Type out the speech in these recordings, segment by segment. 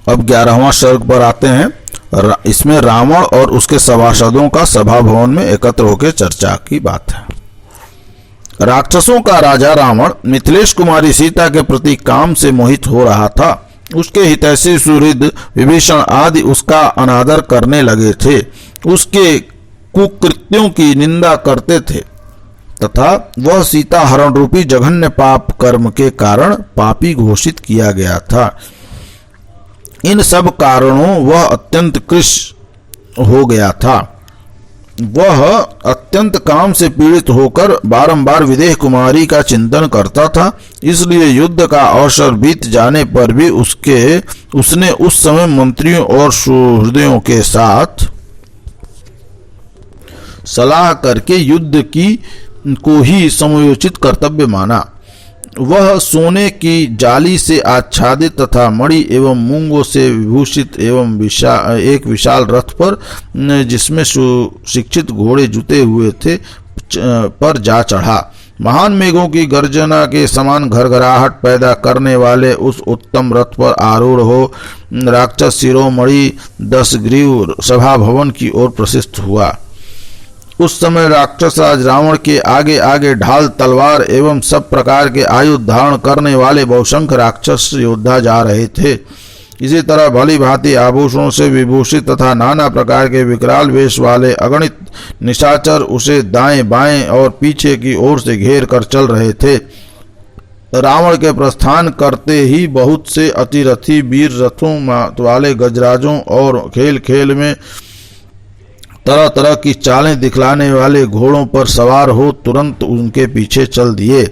अब 11वां सर्ग पर आते हैं। इसमें रावण और उसके सभासदों का सभा भवन में एकत्र होकर चर्चा की बात है। राक्षसों का राजा रावण मिथिलेश कुमारी सीता के प्रति काम से मोहित हो रहा था। उसके हितैषी सुहृद विभीषण आदि उसका अनादर करने लगे थे, उसके कुकृत्यों की निंदा करते थे तथा वह सीता हरण रूपी जघन्य पाप कर्म के कारण पापी घोषित किया गया था। इन सब कारणों वह अत्यंत कृश हो गया था। वह अत्यंत काम से पीड़ित होकर बारंबार विदेह कुमारी का चिंतन करता था। इसलिए युद्ध का अवसर बीत जाने पर भी उसने उस समय मंत्रियों और सुहृदयों के साथ सलाह करके युद्ध को ही समयोचित कर्तव्य माना। वह सोने की जाली से आच्छादित तथा मणि एवं मूंगों से विभूषित एवं एक विशाल रथ पर, जिसमें सुशिक्षित घोड़े जुते हुए थे, पर जा चढ़ा। महान मेघों की गर्जना के समान घरघराहट पैदा करने वाले उस उत्तम रथ पर आरूढ़ हो राक्षस शिरोमणि 10 ग्रीव सभा भवन की ओर प्रशिष्ट हुआ। उस समय राक्षस राज रावण के आगे आगे ढाल तलवार एवं सब प्रकार के आयुध धारण करने वाले बहुसंख्य राक्षस योद्धा जा रहे थे। इसी तरह भली भांति आभूषणों से विभूषित तथा नाना प्रकार के विकराल वेश वाले अगणित निशाचर उसे दाएं बाएं और पीछे की ओर से घेर कर चल रहे थे। रावण के प्रस्थान करते ही बहुत से अतिरथी वीर रथों वाले गजराजों और खेल खेल में तरह तरह की चालें दिखलाने वाले घोड़ों पर सवार हो तुरंत उनके पीछे चल दिए।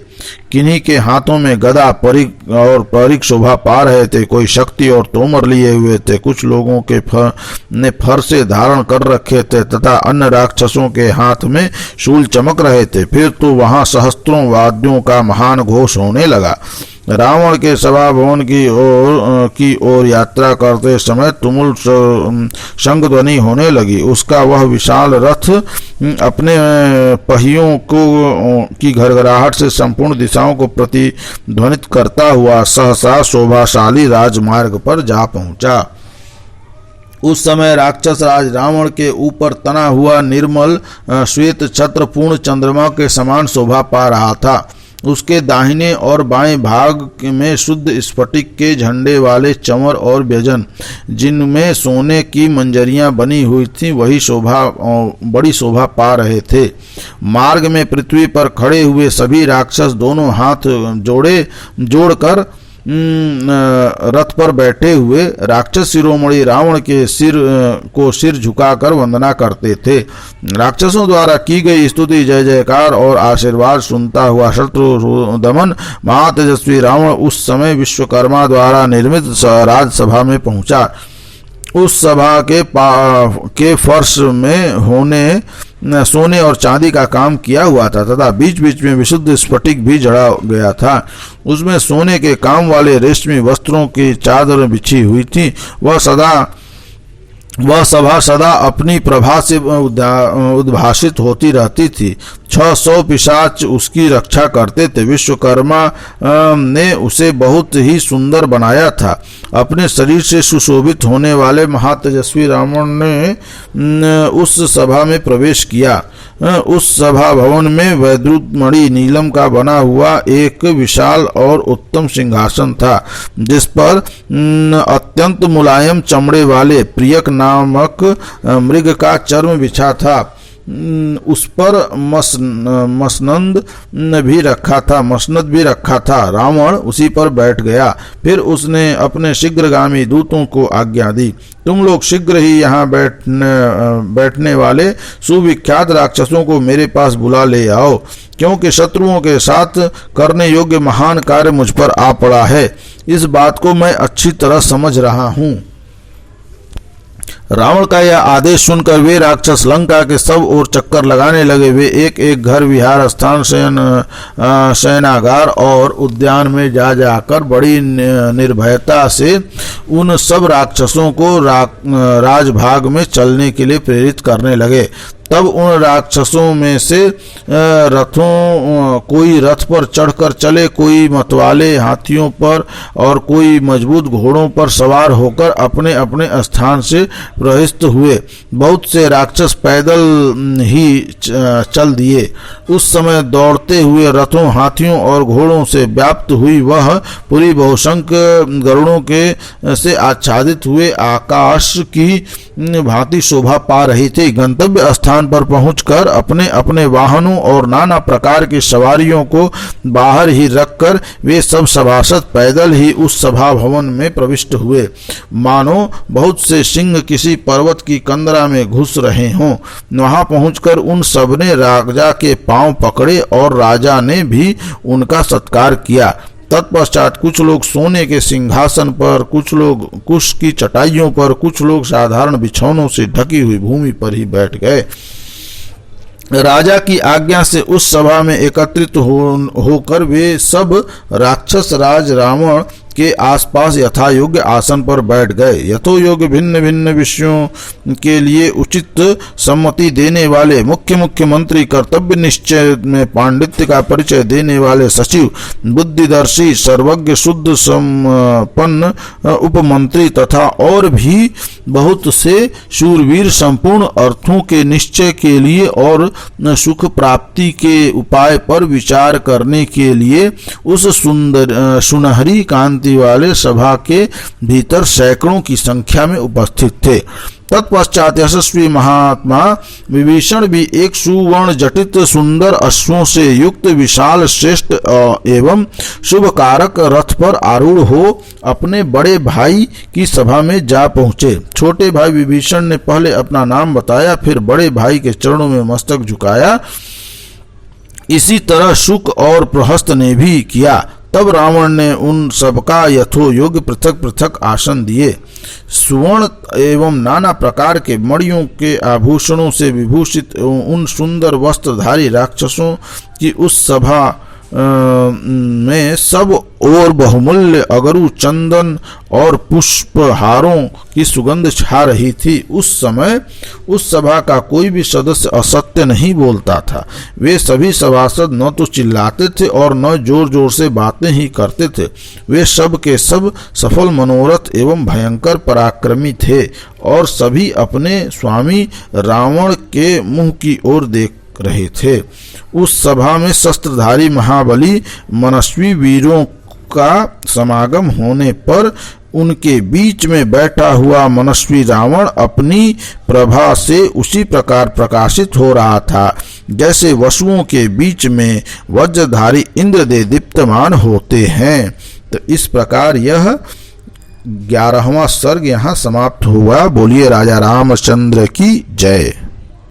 किन्हीं के हाथों में गदा परिक शोभा पा रहे थे, कोई शक्ति और तोमर लिए हुए थे, कुछ लोगों के फरसे धारण कर रखे थे तथा अन्य राक्षसों के हाथ में शूल चमक रहे थे। फिर तो वहां सहस्त्रों वाद्यों का महान घोष होने लगा। रावण के सभा भवन की ओर यात्रा करते समय तुमुल शंख ध्वनि होने लगी। उसका वह विशाल रथ अपने पहियों की घरघराहट से संपूर्ण दिशाओं को प्रतिध्वनित करता हुआ सहसा शोभाशाली राजमार्ग पर जा पहुंचा। उस समय राक्षस राज रावण के ऊपर तना हुआ निर्मल श्वेत छत्र पूर्ण चंद्रमा के समान शोभा पा रहा था। उसके दाहिने और बाएं भाग में शुद्ध स्फटिक के झंडे वाले चंवर और व्यजन, जिनमें सोने की मंजरियां बनी हुई थीं, वही बड़ी शोभा पा रहे थे। मार्ग में पृथ्वी पर खड़े हुए सभी राक्षस दोनों हाथ जोड़कर रथ पर बैठे हुए राक्षस शिरोमणि रावण के सिर झुकाकर वंदना करते थे। राक्षसों द्वारा की गई स्तुति, जय जयकार और आशीर्वाद सुनता हुआ शत्रु दमन महातेजस्वी रावण उस समय विश्वकर्मा द्वारा निर्मित राजसभा में पहुंचा। उस सभा के फर्श में सोने और चांदी का काम किया हुआ था तथा बीच बीच में विशुद्ध स्फटिक भी जड़ा गया था। उसमें सोने के काम वाले रेशमी वस्त्रों की चादर बिछी हुई थी। वह सभा सदा अपनी प्रभा से उद्भासित होती रहती थी। 600 पिशाच उसकी रक्षा करते थे। विश्वकर्मा ने उसे बहुत ही सुंदर बनाया था। अपने शरीर से सुशोभित होने वाले महातेजस्वी रावण ने उस सभा में प्रवेश किया। उस सभा भवन में वैद्युत मणि नीलम का बना हुआ एक विशाल और उत्तम सिंहासन था, जिस पर अत्यंत मुलायम चमड़े वाले प्रियक नामक मृग का चर्म बिछा था। उस पर मसनद भी रखा था। रावण उसी पर बैठ गया। फिर उसने अपने शीघ्रगामी दूतों को आज्ञा दी, तुम लोग शीघ्र ही यहाँ बैठने वाले सुविख्यात राक्षसों को मेरे पास बुला ले आओ, क्योंकि शत्रुओं के साथ करने योग्य महान कार्य मुझ पर आ पड़ा है। इस बात को मैं अच्छी तरह समझ रहा हूँ। रावण का यह आदेश सुनकर वे राक्षस लंका के सब ओर चक्कर लगाने लगे। वे एक एक घर, विहार स्थान, शयनागार और उद्यान में जाकर बड़ी निर्भयता से उन सब राक्षसों को राजभाग में चलने के लिए प्रेरित करने लगे। तब उन राक्षसों में से कोई रथ पर चढ़कर चले, कोई मतवाले हाथियों पर और कोई मजबूत घोड़ों पर सवार होकर अपने अपने स्थान से प्रविष्ट हुए। बहुत से राक्षस पैदल ही चल दिए। उस समय दौड़ते हुए रथों, हाथियों और घोड़ों से व्याप्त हुई वह पूरी बहुसंख गरुड़ों के से आच्छादित हुए आकाश की भांति शोभा पा रही थी। गंतव्य स्थान पर पहुंचकर अपने अपने वाहनों और नाना प्रकार की सवारियों को बाहर ही रखकर वे सब सभासद पैदल ही उस सभा भवन में प्रविष्ट हुए, मानो बहुत से सिंह किसी पर्वत की कंदरा में घुस रहे हों। वहां पहुंचकर उन सबने राजा के पांव पकड़े और राजा ने भी उनका सत्कार किया। तत्पश्चात कुछ लोग सोने के सिंहासन पर, कुछ लोग कुश की चटाइयों पर, कुछ लोग साधारण बिछौनों से ढकी हुई भूमि पर ही बैठ गए। राजा की आज्ञा से उस सभा में एकत्रित होकर वे सब राक्षस राज रावण के आसपास यथा योग्य आसन पर बैठ गए। यथो योग्य भिन्न भिन्न विषयों के लिए उचित सम्मति देने वाले मुख्य मुख्य मंत्री, कर्तव्य निश्चय में पांडित्य का परिचय देने वाले सचिव, बुद्धिदर्शी, सर्वज्ञ, शुद्ध संपन्न उपमंत्री तथा और भी बहुत से शूरवीर संपूर्ण अर्थों के निश्चय के लिए और सुख प्राप्ति के उपाय पर विचार करने के लिए उस सुनहरी कांति वाले सभा के भीतर सैकड़ों की संख्या में उपस्थित थे। तत्पश्चात यशस्वी महात्मा विभीषण भी एक सुवर्ण जटित सुंदर अश्वों से युक्त विशाल श्रेष्ठ एवं शुभ कारक रथ पर आरूढ़ हो अपने बड़े भाई की सभा में जा पहुंचे। छोटे भाई विभीषण ने पहले अपना नाम बताया, फिर बड़े भाई के चरणों में मस्तक झुकाया। इसी तरह शुक और प्रहस्त ने भी किया। तब रावण ने उन सबका यथो योग्य पृथक पृथक आसन दिए। सुवर्ण एवं नाना प्रकार के मणियों के आभूषणों से विभूषित उन सुंदर वस्त्रधारी राक्षसों की उस सभा में सब और बहुमूल्य अगरू, चंदन और पुष्पहारों की सुगंध छा रही थी। उस समय उस सभा का कोई भी सदस्य असत्य नहीं बोलता था। वे सभी सभासद न तो चिल्लाते थे और न जोर जोर से बातें ही करते थे। वे सब के सब सफल मनोरथ एवं भयंकर पराक्रमी थे और सभी अपने स्वामी रावण के मुंह की ओर देख रहे थे। उस सभा में शस्त्रधारी महाबली मनस्वी वीरों का समागम होने पर उनके बीच में बैठा हुआ मनस्वी रावण अपनी प्रभा से उसी प्रकार प्रकाशित हो रहा था जैसे वसुओं के बीच में वज्रधारी इंद्र दीप्तमान होते हैं। तो इस प्रकार यह 11वां सर्ग यहाँ समाप्त हुआ। बोलिए राजा रामचंद्र की जय।